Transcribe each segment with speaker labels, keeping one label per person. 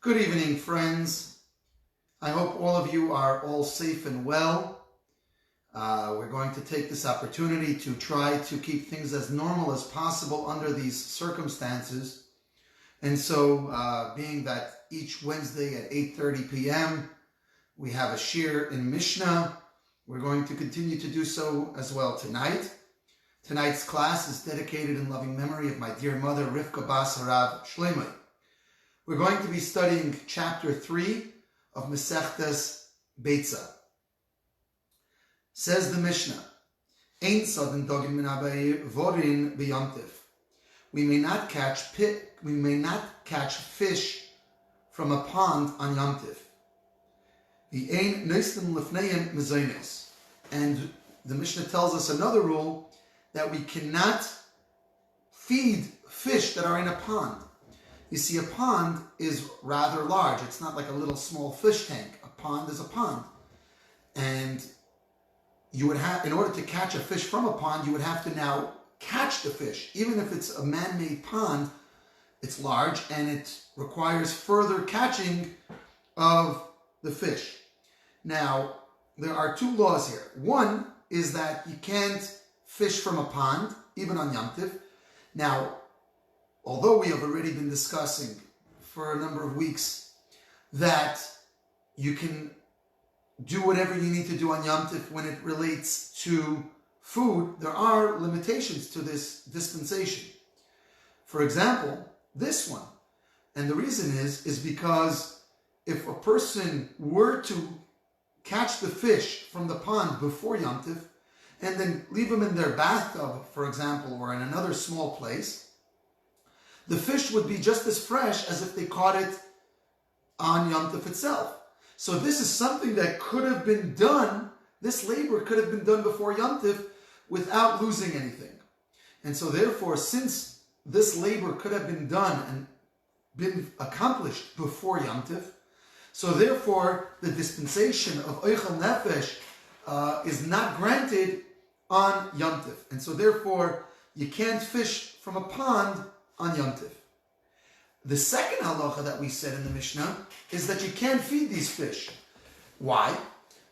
Speaker 1: Good evening, friends. I hope all of you are all safe and well. We're going to take this opportunity to try to keep things as normal as possible under these circumstances. And so, being that each Wednesday at 8:30 p.m. we have a shir in Mishna, we're going to continue to do so as well tonight. Tonight's class is dedicated in loving memory of my dear mother, Rivka Bas Harav Shleimai. We're going to be studying chapter 3 of Masechtas Beitza. Says the Mishna, Ein Sodin Dogin Min Habayir Vorin B'Yomtiv. We may not catch fish from a pond on Yom Tiv. V'ein Neistim Lefneim Mezonos. And the Mishnah tells us another rule, that we cannot feed fish that are in a pond. You see, a pond is rather large. It's not like a little small fish tank. A pond is a pond. And you would have, in order to catch a fish from a pond, you would have to now catch the fish. Even if it's a man-made pond, it's large and it requires further catching of the fish. Now, there are two laws here. One is that you can't fish from a pond, even on Yom Tiv. Now, although we have already been discussing for a number of weeks that you can do whatever you need to do on Yom Tiv when it relates to food, there are limitations to this dispensation. For example, this one. And the reason is because if a person were to catch the fish from the pond before Yom Tiv and then leave them in their bathtub, for example, or in another small place, the fish would be just as fresh as if they caught it on Yom Tov itself. So this is something that could have been done, this labor could have been done before Yom Tov without losing anything. And so therefore, since this labor could have been done and been accomplished before Yom Tov, so therefore the dispensation of Eichel Nefesh is not granted on Yom Tov. And so therefore, you can't fish from a pond on Yom Tiv. The second halacha that we said in the Mishnah is that you can't feed these fish. Why?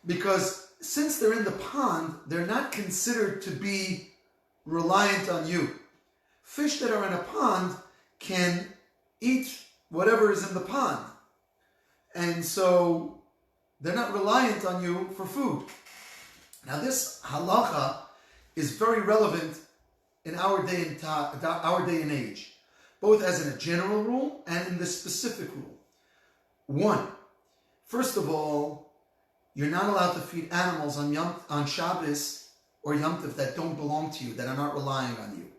Speaker 1: Because since they're in the pond, they're not considered to be reliant on you. Fish that are in a pond can eat whatever is in the pond. And so they're not reliant on you for food. Now this halacha is very relevant in our day and age, both as in a general rule and in the specific rule. One, first of all, you're not allowed to feed animals on Shabbos or Yom Tov that don't belong to you, that are not relying on you.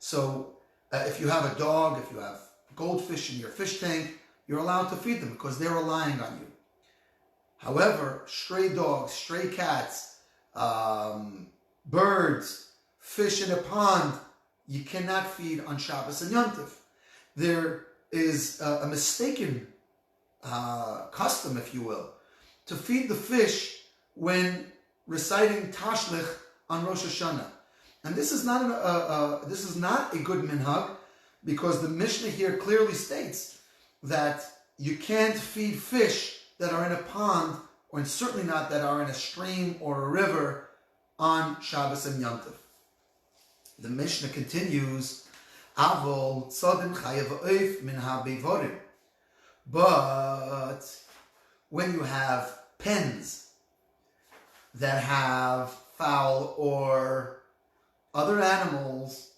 Speaker 1: So if you have a dog, if you have goldfish in your fish tank, you're allowed to feed them because they're relying on you. However, stray dogs, stray cats, birds, fish in a pond, you cannot feed on Shabbos and Yom Tov. There is a mistaken custom, if you will, to feed the fish when reciting Tashlich on Rosh Hashanah. And this is not a good minhag, because the Mishnah here clearly states that you can't feed fish that are in a pond, or certainly not that are in a stream or a river on Shabbos and Yom Tov. The Mishnah continues, Avol tzadin chayav oif min habevorim. But when you have pens that have fowl or other animals,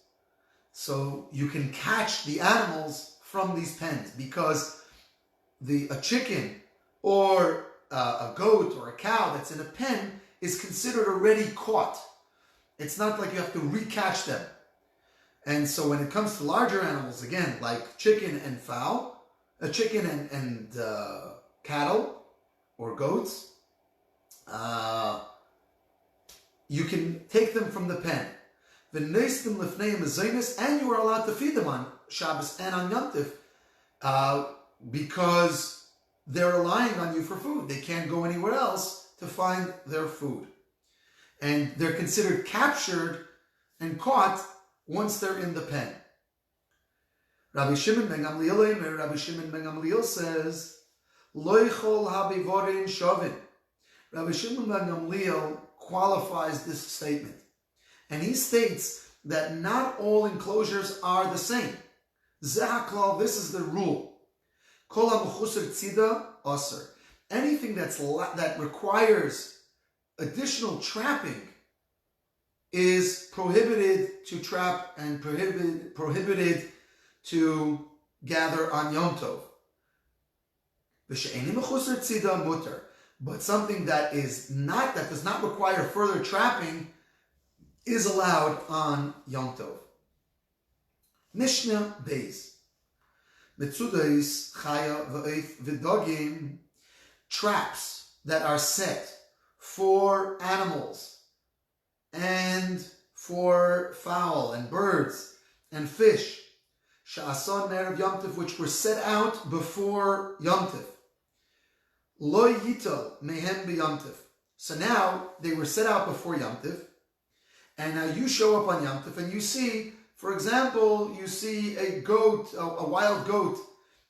Speaker 1: so you can catch the animals from these pens, because a chicken or a goat or a cow that's in a pen is considered already caught. It's not like you have to recatch them. And so when it comes to larger animals, again, like chicken and fowl, chicken and cattle or goats, you can take them from the pen. And you are allowed to feed them on Shabbos and on Yom Tov, because they're relying on you for food. They can't go anywhere else to find their food. And they're considered captured and caught once they're in the pen. Rabbi Shimon ben Gamliel says, Loichol habivorin shovin. Rabbi Shimon ben Gamliel qualifies this statement. And he states that not all enclosures are the same. Zehaklal, this is the rule. Kol ha-mechusar tzida aser. Anything that requires additional trapping is prohibited to trap and prohibited to gather on Yom Tov. V'she'eni mechusar tzida mutar. But something that does not require further trapping is allowed on Yom Tov. Mishna Beis. Mitzudais chaya v'eith v'dogim. Traps that are set for animals and for fowl and birds and fish. Sha'ason Erev Yom Tov, which were set out before Yom Tov. Lo yitol mehem b'Yom Tov. So now they were set out before Yom Tov, and now you show up on Yom Tov and you see, for example, you see a goat, a wild goat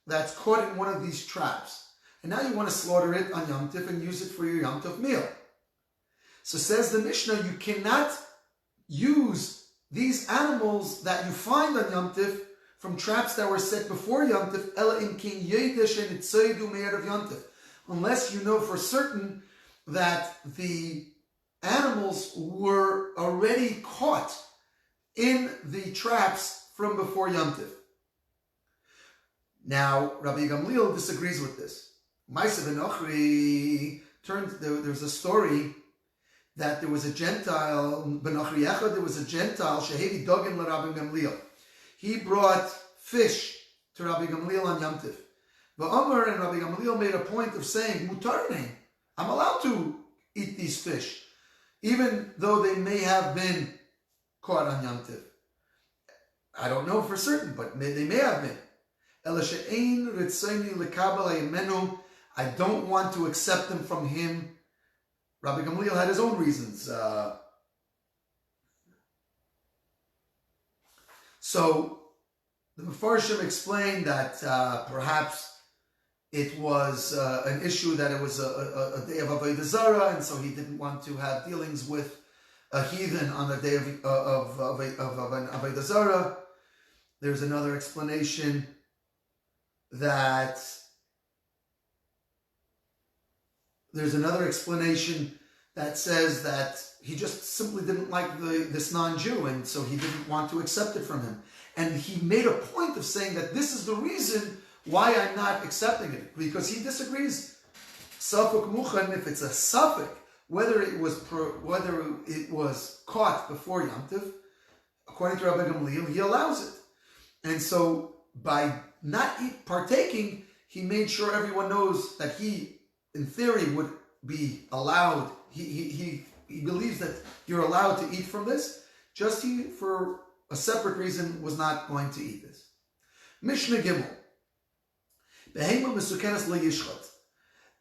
Speaker 1: that's caught in one of these traps. And now you want to slaughter it on Yom Tov and use it for your Yom Tov meal. So says the Mishnah, you cannot use these animals that you find on Yom Tov from traps that were set before Yom Tov, ela im kin yedesh and itzaydu me'erev Yom Tov, unless you know for certain that the animals were already caught in the traps from before Yom Tov. Now, Rabbi Gamliel disagrees with this. Ma'aseh Benochri there's a story that there was a Gentile, Benochri Echad, there was a Gentile, Shehevi Dogin LaRabbi Gamliel. He brought fish to Rabbi Gamliel on Yom Tov. V'Omer, and Rabbi Gamliel made a point of saying, Mutarne, I'm allowed to eat these fish, even though they may have been caught on Yom Tov. I don't know for certain, but they may have been. Ela she'ein ritzayni lekabel ayemenu. I don't want to accept them from him. Rabbi Gamliel had his own reasons. So the Mefarshim explained that perhaps it was an issue that it was a day of Avodah Zarah, and so he didn't want to have dealings with a heathen on the day of an Avodah Zarah. There's another explanation that says that he just simply didn't like this non-Jew, and so he didn't want to accept it from him. And he made a point of saying that this is the reason why I'm not accepting it, because he disagrees. Safuk Muchan, if it's a suffix, whether it was caught before Yom Tov, according to Rabbi Gamliel, he allows it. And so by not partaking, he made sure everyone knows that he, in theory, would be allowed. He believes that you're allowed to eat from this. Just he, for a separate reason, was not going to eat this. Mishna Gimmel. Behema mesukenes lo yishchat.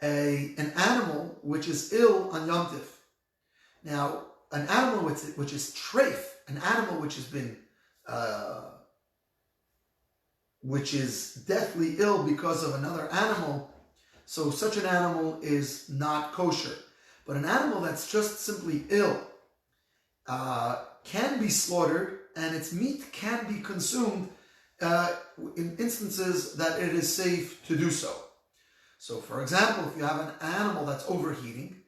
Speaker 1: An animal which is ill on Yom Tov. Now, an animal which is treif, an animal which has been which is deathly ill because of another animal, so such an animal is not kosher. But an animal that's just simply ill can be slaughtered, and its meat can be consumed in instances that it is safe to do so. So, for example, if you have an animal that's overheating,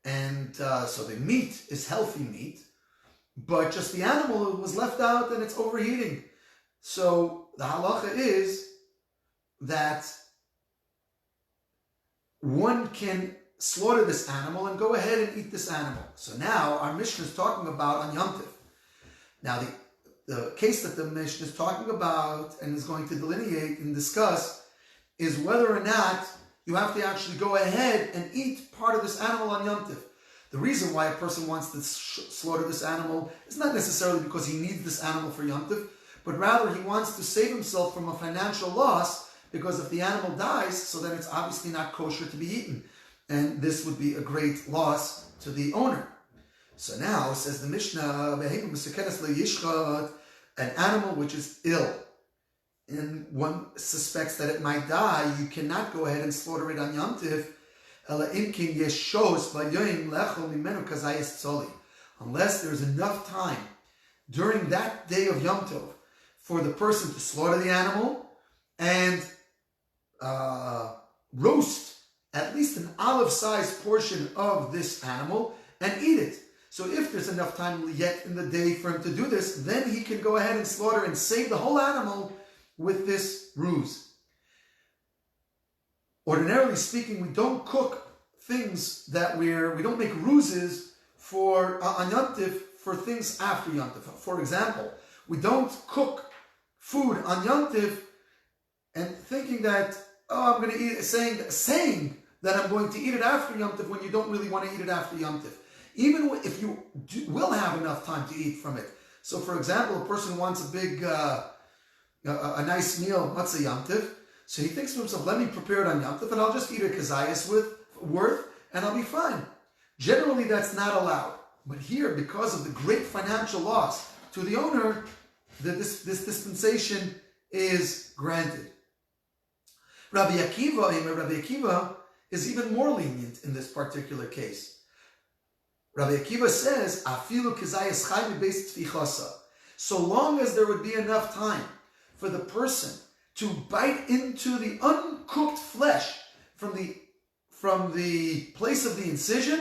Speaker 1: and so the meat is healthy meat, but just the animal was left out and it's overheating. So the halacha is that one can slaughter this animal and go ahead and eat this animal. So now our Mishnah is talking about on Yom Tov. Now the case that the Mishnah is talking about and is going to delineate and discuss is whether or not you have to actually go ahead and eat part of this animal on Yom Tov. The reason why a person wants to slaughter this animal is not necessarily because he needs this animal for Yom Tov, but rather he wants to save himself from a financial loss, because if the animal dies, so then it's obviously not kosher to be eaten. And this would be a great loss to the owner. So now, says the Mishnah, an animal which is ill. and one suspects that it might die, you cannot go ahead and slaughter it on Yom Tif, unless there's enough time during that day of Yom Tov for the person to slaughter the animal and roast at least an olive-sized portion of this animal and eat it. So if there's enough time yet in the day for him to do this, then he can go ahead and slaughter and save the whole animal with this ruse. Ordinarily speaking, we don't cook things that we don't make ruses for on Yom Tif for things after Yom Tif. For example, we don't cook food on Yom Tif and thinking that, I'm going to eat it, saying that I'm going to eat it after Yom Tif when you don't really want to eat it after Yom Tif. Even if you will have enough time to eat from it. So for example, a person wants a big, a nice meal, let's say Yom Tif. So he thinks to himself, let me prepare it on Yom Tif and I'll just eat a kazayas worth and I'll be fine. Generally, that's not allowed. But here, because of the great financial loss to the owner, this dispensation is granted. Rabbi Akiva is even more lenient in this particular case. Rabbi Akiva says, "Afilu kizayas chay mibeis tfichasa." So long as there would be enough time for the person to bite into the uncooked flesh from the place of the incision,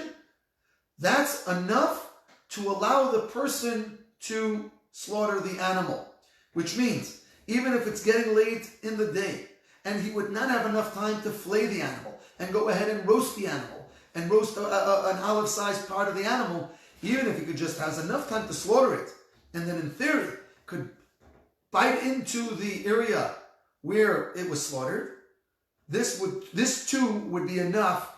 Speaker 1: that's enough to allow the person to slaughter the animal. Which means, even if it's getting late in the day, and he would not have enough time to flay the animal and go ahead and roast the animal and roast an olive-sized part of the animal, even if he could just has enough time to slaughter it, and then in theory could bite into the area where it was slaughtered, this too would be enough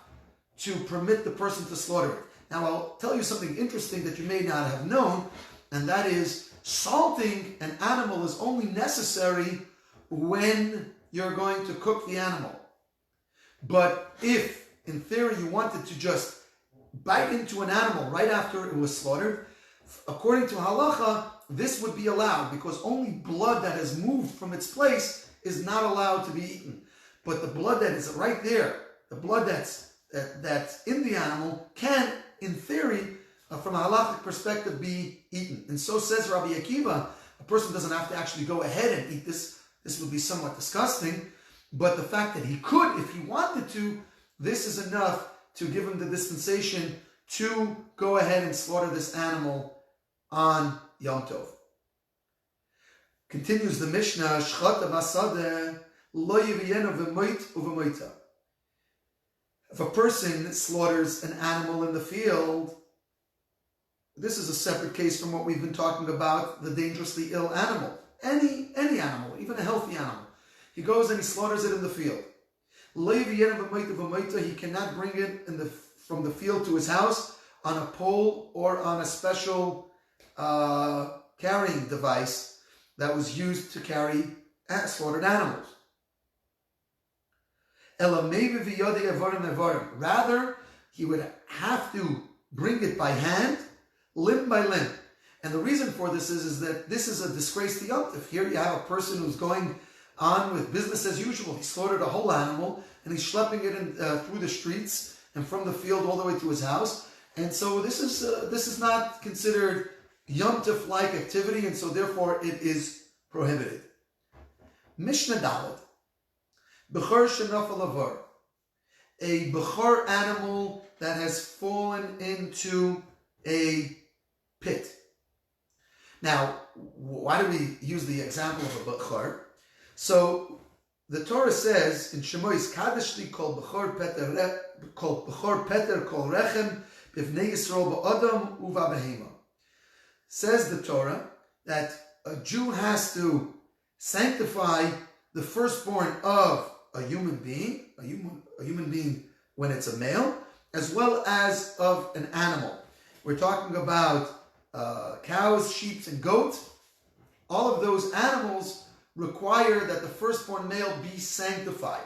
Speaker 1: to permit the person to slaughter it. Now I'll tell you something interesting that you may not have known, and that is salting an animal is only necessary when you're going to cook the animal. But if, in theory, you wanted to just bite into an animal right after it was slaughtered, according to halacha, this would be allowed because only blood that has moved from its place is not allowed to be eaten. But the blood that is right there, the blood that's in the animal can, in theory, from a halachic perspective, be eaten. And so says Rabbi Akiva, a person doesn't have to actually go ahead and eat this. This would be somewhat disgusting, but the fact that he could, if he wanted to, this is enough to give him the dispensation to go ahead and slaughter this animal on Yom Tov. Continues the Mishna, Shchata Basadeh, Lo Yiviyenu V'moit U'V'moita. If a person slaughters an animal in the field, this is a separate case from what we've been talking about, the dangerously ill animal. Any animal, even a healthy animal. He goes and he slaughters it in the field. He cannot bring it from the field to his house on a pole or on a special carrying device that was used to carry slaughtered animals. Rather, he would have to bring it by hand, limb by limb. And the reason for this is that this is a disgrace to Yom Tov. Here you have a person who's going on with business as usual. He slaughtered a whole animal and he's schlepping it through the streets and from the field all the way to his house. And so this is not considered Yom Tov-like activity, and so therefore it is prohibited. Mishna Daled. Bechor shenafal avar. A bechor animal that has fallen into a pit. Now, why do we use the example of a bechor? So the Torah says in Shemois, Kadeshli kol bechor peter kol rechem b'vnei Yisrael ba'adam uva behema. Says the Torah that a Jew has to sanctify the firstborn of a human being, a human being when it's a male, as well as of an animal. We're talking about cows, sheep, and goats. All of those animals require that the firstborn male be sanctified.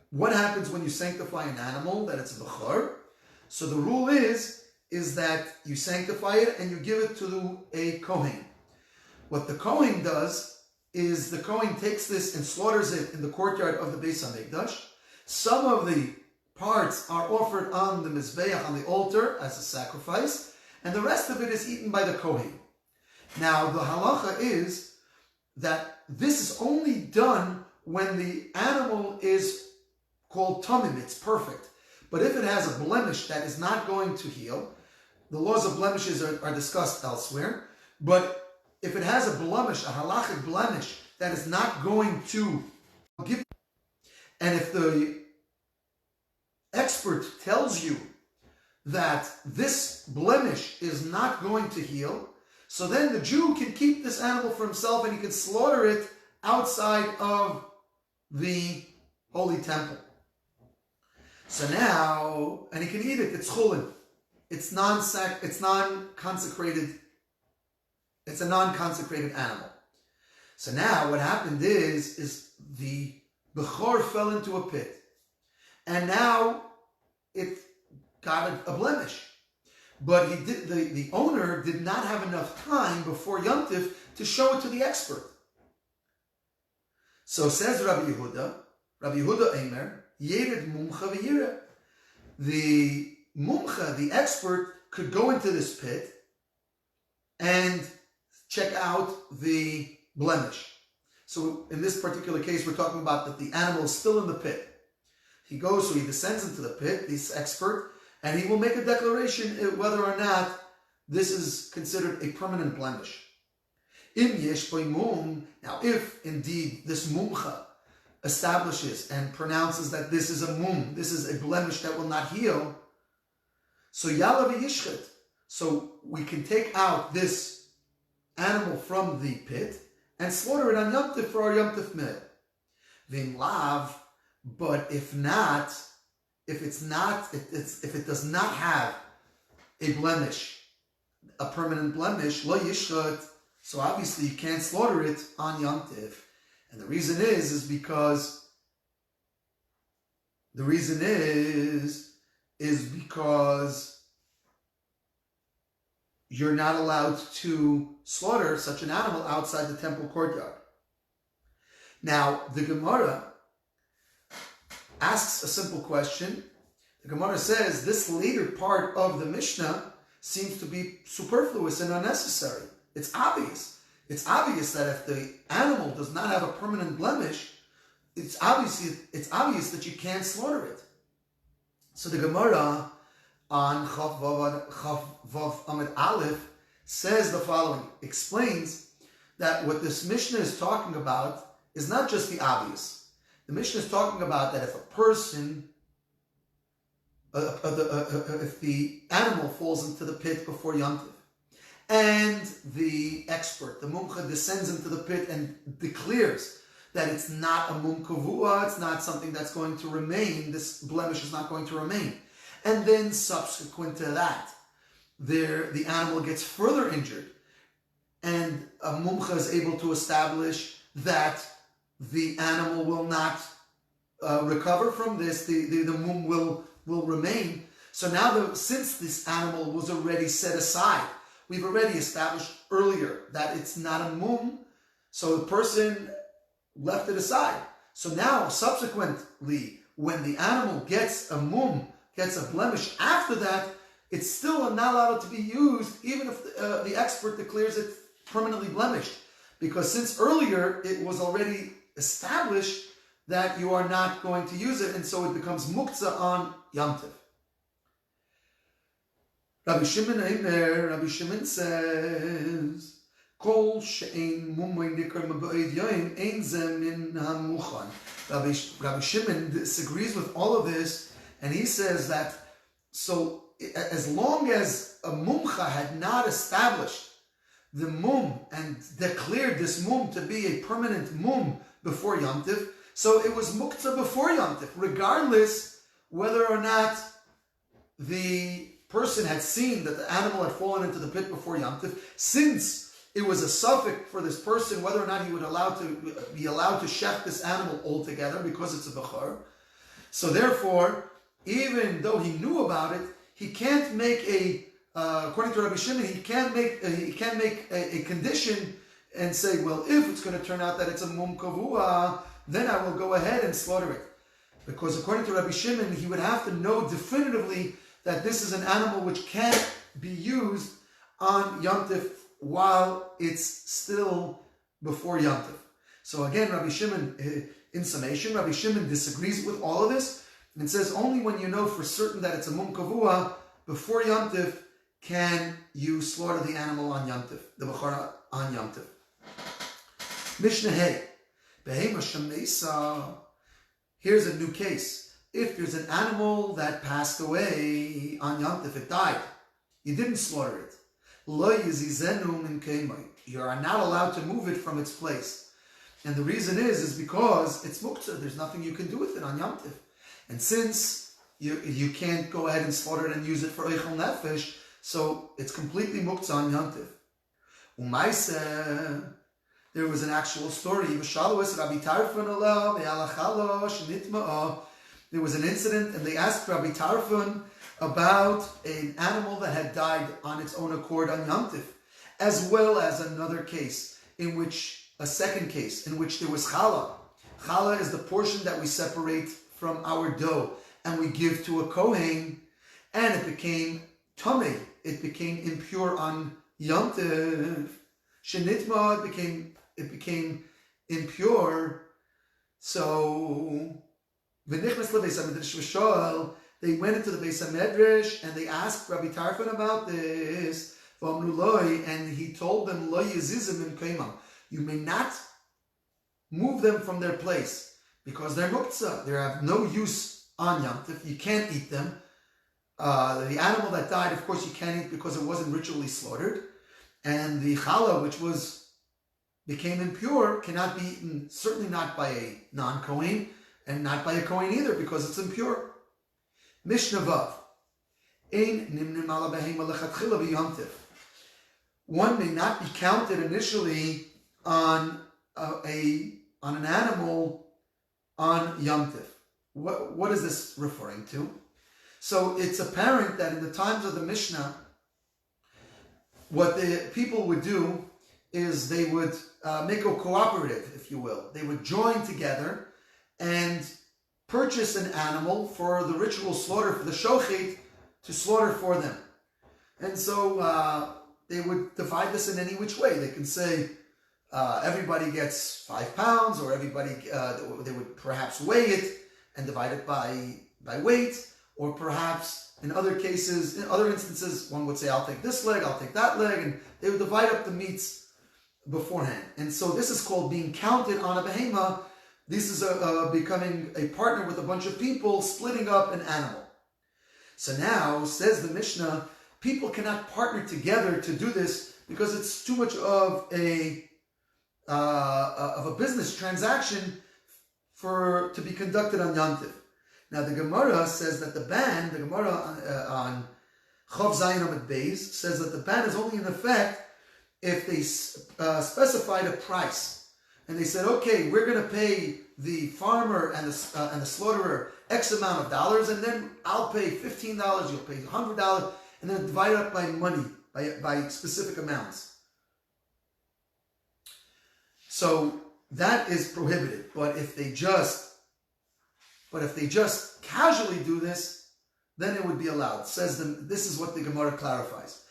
Speaker 1: What happens when you sanctify an animal, that it's a bechor? So the rule is that you sanctify it and you give it to a Kohen. What the Kohen does is the Kohen takes this and slaughters it in the courtyard of the Beis HaMikdash. Some of the parts are offered on the Mizbeach, on the altar, as a sacrifice, and the rest of it is eaten by the Kohen. Now, the halacha is that this is only done when the animal is called tamim, it's perfect. But if it has a blemish that is not going to heal, the laws of blemishes are discussed elsewhere, but if it has a blemish, a halachic blemish, that is not going to give, and if the expert tells you that this blemish is not going to heal, so then the Jew can keep this animal for himself and he can slaughter it outside of the holy temple. So now, and he can eat it, it's chulin. It's non-consecrated. It's a non-consecrated animal. So now what happened is the Bechor fell into a pit. And now it got a blemish. But the owner did not have enough time before Yom Tif to show it to the expert. So says Rabbi Yehuda Eimer, Yered Mumcha v'yireh. The Mumcha, the expert, could go into this pit and check out the blemish. So in this particular case, we're talking about that the animal is still in the pit. He descends into the pit, this expert, and he will make a declaration whether or not this is considered a permanent blemish. Now if indeed this mumcha establishes and pronounces that this is a this is a blemish that will not heal, so yalav yishchet, so we can take out this animal from the pit and slaughter it on Yom Tif for our Yom Tif meal. V'im lav, but if it does not have a blemish, a permanent blemish, lo yishchet, so obviously you can't slaughter it on Yom Tif. And the reason is because you're not allowed to slaughter such an animal outside the temple courtyard. Now, the Gemara asks a simple question. The Gemara says this later part of the Mishnah seems to be superfluous and unnecessary. It's obvious. It's obvious that if the animal does not have a permanent blemish, it's obvious that you can't slaughter it. So the Gemara on Chav Vav Amid Aleph says the following, explains that what this Mishnah is talking about is not just the obvious. The Mishnah is talking about that if a person, if the animal falls into the pit before Yom Tif, and the expert, the mumcha, descends into the pit and declares that it's not a mum kavua, it's not something that's going to remain, this blemish is not going to remain. And then subsequent to that, the animal gets further injured, and a mumcha is able to establish that the animal will not recover from this, the mum will remain. So now, since this animal was already set aside, we've already established earlier that it's not a mum, so the person left it aside. So now, subsequently, when the animal gets a mum, gets a blemish after that, it's still not allowed to be used, even if the expert declares it permanently blemished. Because since earlier it was already established that you are not going to use it, and so it becomes muktzah on Yom Tif. Rabbi Shimon says, Kol she'ein mumay nikar maba'id yoyim ein ze min hamuchan. Rabbi Shimon disagrees with all of this, and he says that so as long as a mumcha had not established the mum and declared this mum to be a permanent mum before Yom Tif, so it was muktzah before Yom Tif, regardless whether or not the person had seen that the animal had fallen into the pit before Yom Tif, since it was a suffix for this person whether or not he would be allowed to shech this animal altogether because it's a bechor. So therefore, even though he knew about it, he can't make according to Rabbi Shimon, he can't make a condition and say, well, if it's going to turn out that it's a mum kavua, then I will go ahead and slaughter it. Because according to Rabbi Shimon, he would have to know definitively that this is an animal which can't be used on Yom Tif while it's still before Yom Tif. So again, Rabbi Shimon, in summation, Rabbi Shimon disagrees with all of this and says only when you know for certain that it's a mum kavua before Yom Tif can you slaughter the animal on Yom Tif, the bechara on Yom Tif. Mishna Hey, Behema Shamesa. Here's a new case. If there's an animal that passed away on Yom Tif, it died, you didn't slaughter it. Lo yizizenu min keimai. You are not allowed to move it from its place. And the reason is because it's muktzah. There's nothing you can do with it on Yom Tif. And since you can't go ahead and slaughter it and use it for eichel nefesh, so it's completely muktzah on Yom Tif. Umaise, there was an actual story. There was an incident, and they asked Rabbi Tarfon about an animal that had died on its own accord on Yom Tif, as well as another case, a second case, in which there was challah. Challah is the portion that we separate from our dough, and we give to a kohen, and it became tamei. It became impure on Yom Tif. Shenitma, it became impure. So they went into the Beis HaMedrash and they asked Rabbi Tarfon about this. And he told them, you may not move them from their place because they're muktzah. They have no use on Yom Tif. You can't eat them. The animal that died, of course, you can't eat because it wasn't ritually slaughtered. And the challah, which became impure, cannot be eaten, certainly not by a non-Kohen, and not by a Kohen either, because it's impure. Mishna Vav. Ein nimnim ala behema lechatchila b'Yom Tif. One may not be counted initially on an animal on Yom Tif. What is this referring to? So it's apparent that in the times of the Mishnah, what the people would do is they would make a cooperative, if you will. They would join together and purchase an animal for the ritual slaughter, for the shochet, to slaughter for them. And so they would divide this in any which way. They can say everybody gets 5 pounds, or everybody, they would perhaps weigh it and divide it by weight, or perhaps in other cases, in other instances, one would say, I'll take this leg, I'll take that leg, and they would divide up the meats beforehand. And so this is called being counted on a behema. This is becoming a partner with a bunch of people, splitting up an animal. So now, says the Mishnah, people cannot partner together to do this because it's too much of a business transaction to be conducted on Yom Tif. Now the Gemara says that the Gemara on Chav Zayin Amud Beis says that the ban is only in effect if they specified a price, and they said, okay, we're going to pay the farmer and the slaughterer X amount of dollars, and then I'll pay $15, you'll pay $100, and then divide it up by money, by specific amounts. So that is prohibited. But if they just casually do this, then it would be allowed. This is what the Gemara clarifies.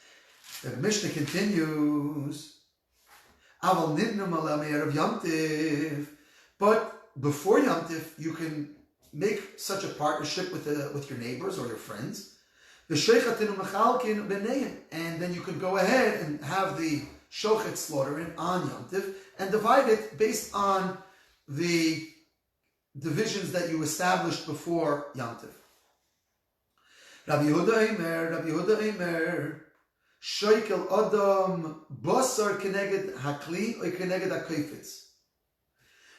Speaker 1: The Mishnah continues, but before Yom Tif, you can make such a partnership with your neighbors or your friends. And then you could go ahead and have the shochet slaughtering on Yom Tif and divide it based on the divisions that you established before Yom Tif. Rabbi Yehuda Eimer, Shoikel Adam Basar Keneged Hakli or Keneged Hakayfitz.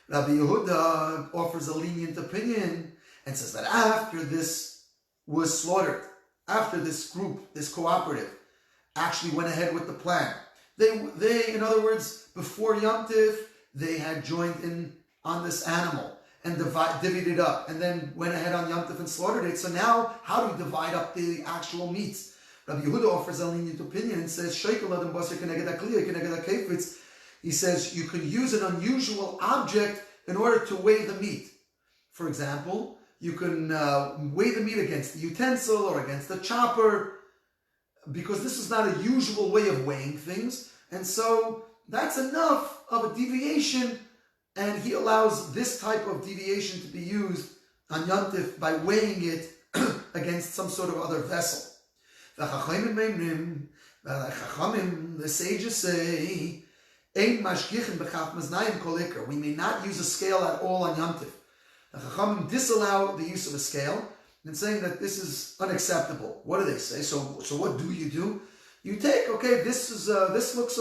Speaker 1: Rabbi Yehuda offers a lenient opinion and says that after this was slaughtered, after this group, this cooperative, actually went ahead with the plan, they in other words, before Yom Tif, they had joined in on this animal and divvied it up, and then went ahead on Yom Tif and slaughtered it. So now, how do we divide up the actual meats? Rabbi Yehuda offers a lenient opinion and says, He says you could use an unusual object in order to weigh the meat. For example, you can weigh the meat against the utensil or against the chopper, because this is not a usual way of weighing things. And so that's enough of a deviation, and he allows this type of deviation to be used on Yom Tif by weighing it against some sort of other vessel. The sages say, we may not use a scale at all on Yom Tif. The Chachamim disallow the use of a scale and saying that this is unacceptable. What do they say? So what do? You take, okay, this looks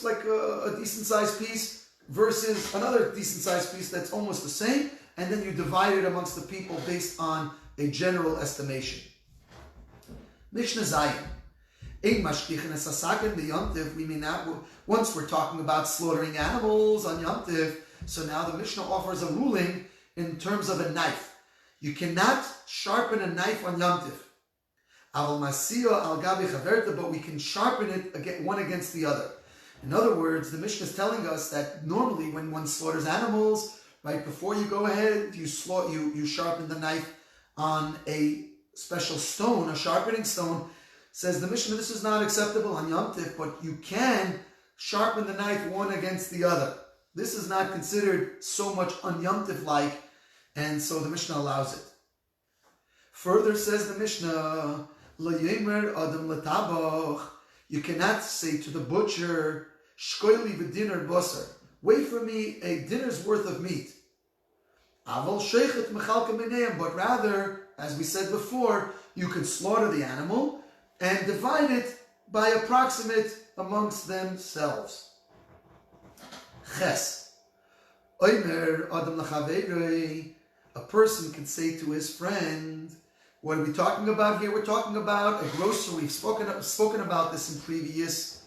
Speaker 1: like a decent sized piece versus another decent sized piece that's almost the same, and then you divide it amongst the people based on a general estimation. Mishna Zayin. We may not, once we're talking about slaughtering animals on Yom Tif, so now the Mishnah offers a ruling in terms of a knife. You cannot sharpen a knife on Yom Tif. But we can sharpen it one against the other. In other words, the Mishnah is telling us that normally when one slaughters animals, right before you go ahead, you sharpen the knife on a special stone, a sharpening stone. Says the Mishnah, this is not acceptable on Yom Tif, but you can sharpen the knife one against the other. This is not considered so much on Yom Tif like, and so the Mishnah allows it. Further says the Mishnah, you cannot say to the butcher, shkoili v'dinner basar, wait for me a dinner's worth of meat. But rather, as we said before, you can slaughter the animal and divide it by approximate amongst themselves. Ches. Oimer adam l'chaveiroi. A person can say to his friend, what are we talking about here? We're talking about a grocer. We've spoken about this in previous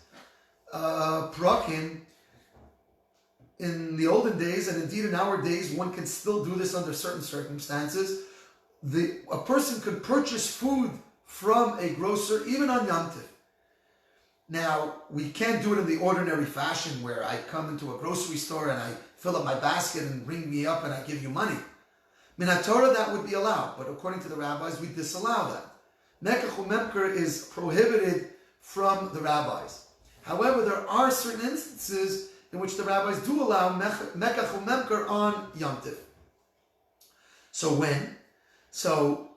Speaker 1: prakim. In the olden days, and indeed in our days, one can still do this under certain circumstances. A person could purchase food from a grocer even on Yom Tif. Now, we can't do it in the ordinary fashion where I come into a grocery store and I fill up my basket and ring me up and I give you money. Min HaTorah, that would be allowed, but according to the rabbis, we disallow that. Mekach u'memker is prohibited from the rabbis. However, there are certain instances in which the rabbis do allow mekach u'memker on Yom Tif. So when? So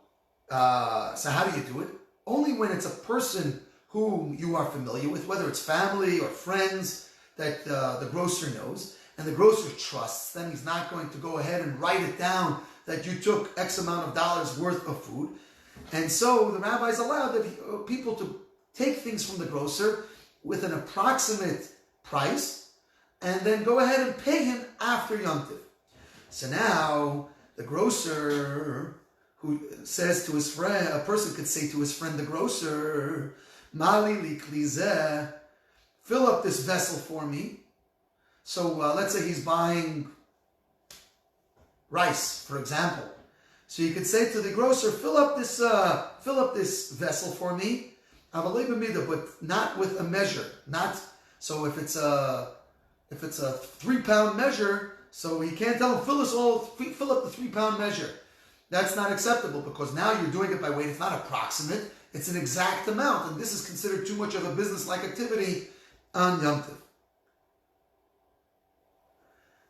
Speaker 1: how do you do it? Only when it's a person whom you are familiar with, whether it's family or friends that the grocer knows, and the grocer trusts them. He's not going to go ahead and write it down that you took X amount of dollars worth of food. And so the rabbis allow that people to take things from the grocer with an approximate price and then go ahead and pay him after Yom Tif. So now the grocer who says to his friend, a person could say to his friend, the grocer, Mali li klizeh, fill up this vessel for me. So let's say he's buying rice, for example. So you could say to the grocer, fill up this vessel for me, but not with a measure. Not so if it's a 3-pound measure, so he can't tell him fill up the 3-pound measure. That's not acceptable because now you're doing it by weight. It's not approximate; it's an exact amount, and this is considered too much of a business-like activity on Yom Tif.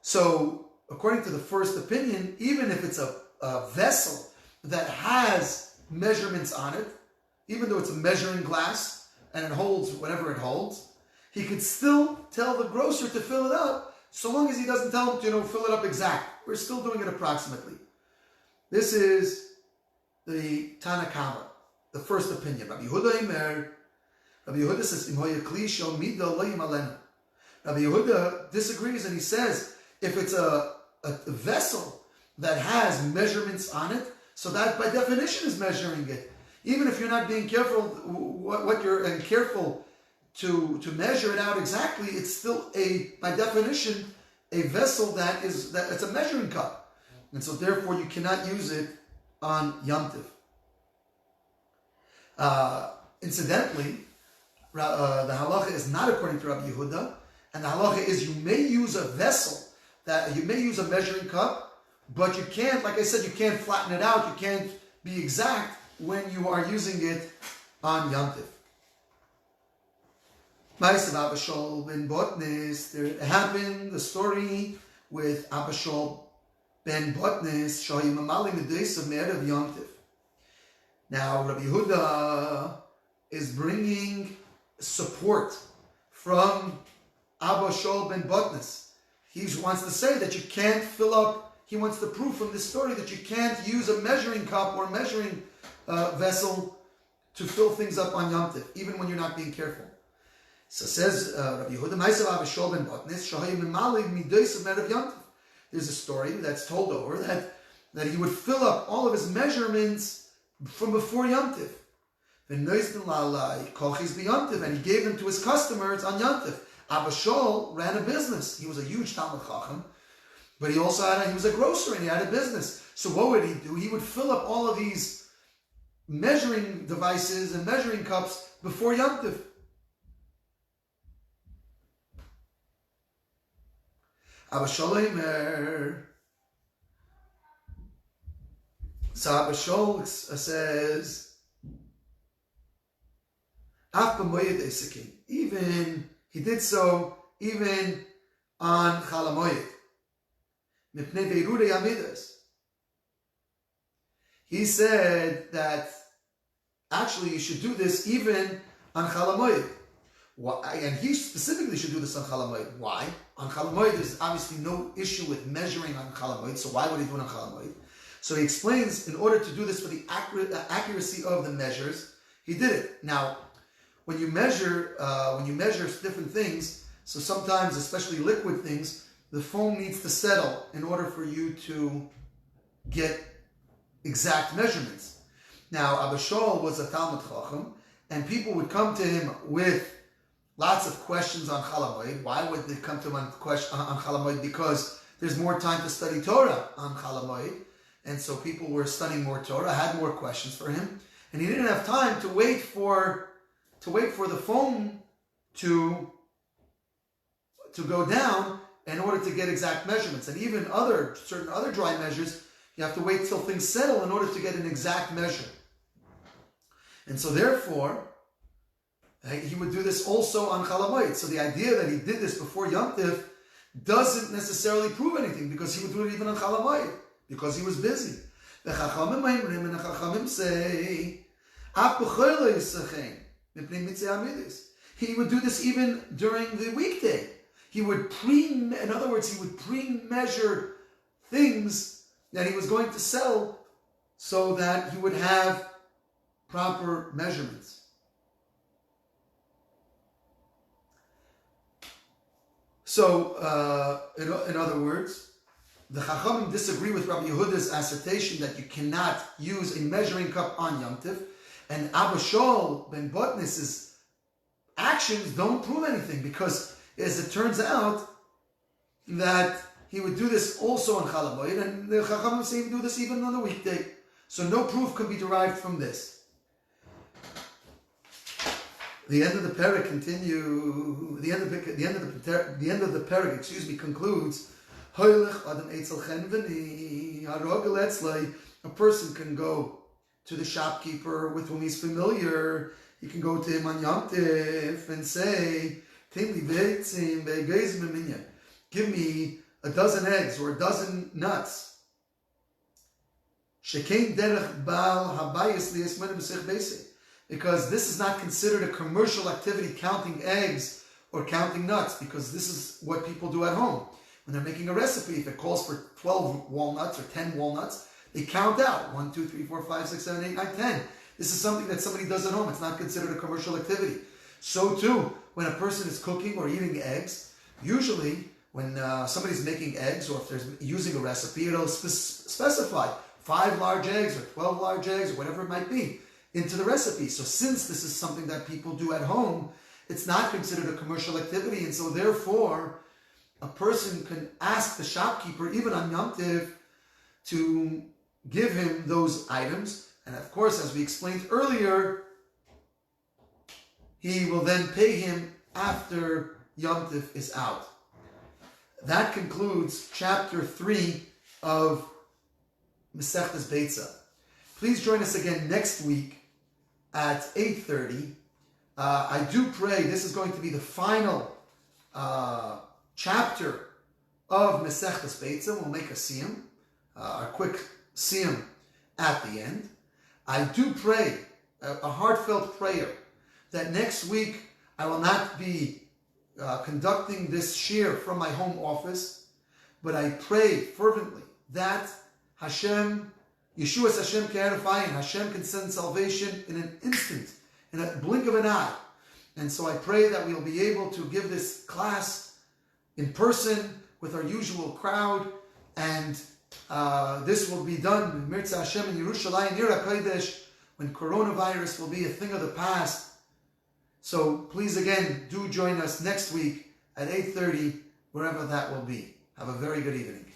Speaker 1: So, according to the first opinion, even if it's a vessel that has measurements on it, even though it's a measuring glass and it holds whatever it holds, he could still tell the grocer to fill it up, so long as he doesn't tell him to, fill it up exact. We're still doing it approximately. This is the Tanakama, the first opinion. Rabbi Yehuda says, Rabbi Yehuda disagrees and he says, if it's a vessel that has measurements on it, so that by definition is measuring it. Even if you're not being careful careful to measure it out exactly, it's still by definition a vessel it's a measuring cup. And so therefore you cannot use it on Yom Tif. Incidentally, the halacha is not according to Rabbi Yehuda. And the halacha is you may use a vessel, that you may use a measuring cup, but you can't, like I said, you can't flatten it out, you can't be exact when you are using it on Yom Tov. Ma'asav Abba Shaul ben Botnis, there happened the story with Abba Shaul ben Botnis, Shohi Mamali Medeis of Me'erev Yom Tov. Now Rabbi Yehuda is bringing support from Abba Shaul ben Botnis. He wants to say that you can't fill up, he wants to prove from this story that you can't use a measuring cup or measuring vessel to fill things up on Yom Tov, even when you're not being careful. So says Rabbi Yehuda, Ma'asav Abba Shaul ben Botnis, Shohi Mamali Medeis of Me'erev Yom Tov. There's a story that's told over that he would fill up all of his measurements from before Yom Tov. And he gave them to his customers on Yom Tov. Abba Shaul ran a business. He was a huge Talmud Chacham, but he also he was a grocer and he had a business. So what would he do? He would fill up all of these measuring devices and measuring cups before Yom Tov. Abba Shaul so Abba Shaul says, even he did so even on Chol Hamoed. He said that actually you should do this even on Chol Hamoed. And he specifically should do this on Chol Hamoed. Why? On Chol Hamoed, there's obviously no issue with measuring on Chol Hamoed, so why would he do it on Chol Hamoed? So he explains, in order to do this for the accuracy of the measures, he did it. Now, when you measure different things, so sometimes, especially liquid things, the foam needs to settle in order for you to get exact measurements. Now, Abba Shaul was a Talmud Chacham, and people would come to him with lots of questions on Chol Hamoed. Why would they come to him on Chol Hamoed? Because there's more time to study Torah on Chol Hamoed, and so people were studying more Torah, had more questions for him, and he didn't have time to wait for the foam to go down in order to get exact measurements. And even certain other dry measures, you have to wait till things settle in order to get an exact measure. And so therefore, he would do this also on Chol Hamoed. So the idea that he did this before Yom Tov doesn't necessarily prove anything, because he would do it even on Chol Hamoed, because he was busy. The Chachamim say, he would do this even during the weekday. He would pre-measure things that he was going to sell so that he would have proper measurements. So, in other words, the Chachamim disagree with Rabbi Yehuda's assertion that you cannot use a measuring cup on Yom Tov, and Abba Shaul ben Botnis's actions don't prove anything, because as it turns out that he would do this also on Chol Hamoed, and the Chachamim say he would do this even on the weekday. So no proof can be derived from this. The end of the Perek concludes. A person can go to the shopkeeper with whom he's familiar. He can go to him on Yom Tov and say, give me a dozen eggs or a dozen nuts. Because this is not considered a commercial activity, counting eggs or counting nuts, because this is what people do at home. When they're making a recipe, if it calls for 12 walnuts or 10 walnuts, they count out 1, 2, 3, 4, 5, 6, 7, 8, 9, 10. This is something that somebody does at home. It's not considered a commercial activity. So too, when a person is cooking or eating eggs, usually when somebody's making eggs, or if they're using a recipe, it'll specify 5 large eggs or 12 large eggs or whatever it might be into the recipe. So since this is something that people do at home, it's not considered a commercial activity, and so therefore a person can ask the shopkeeper, even on Yom Tov, to give him those items. And of course, as we explained earlier, he will then pay him after Yom Tif is out. That concludes chapter 3 of Masechtas Beitza. Please join us again next week at 8:30. I do pray this is going to be the final chapter of Masechtas Beitza. We'll make a siyum, a quick siyum at the end. I do pray, a heartfelt prayer, that next week I will not be conducting this shir from my home office, but I pray fervently that Hashem, Yeshua's Hashem can edify, and Hashem can send salvation in an instant, in a blink of an eye. And so I pray that we'll be able to give this class in person with our usual crowd, and this will be done, Mirza Hashem, in Yerushalayim, Yer HaKodesh, when coronavirus will be a thing of the past. So please again, do join us next week at 8:30, wherever that will be. Have a very good evening.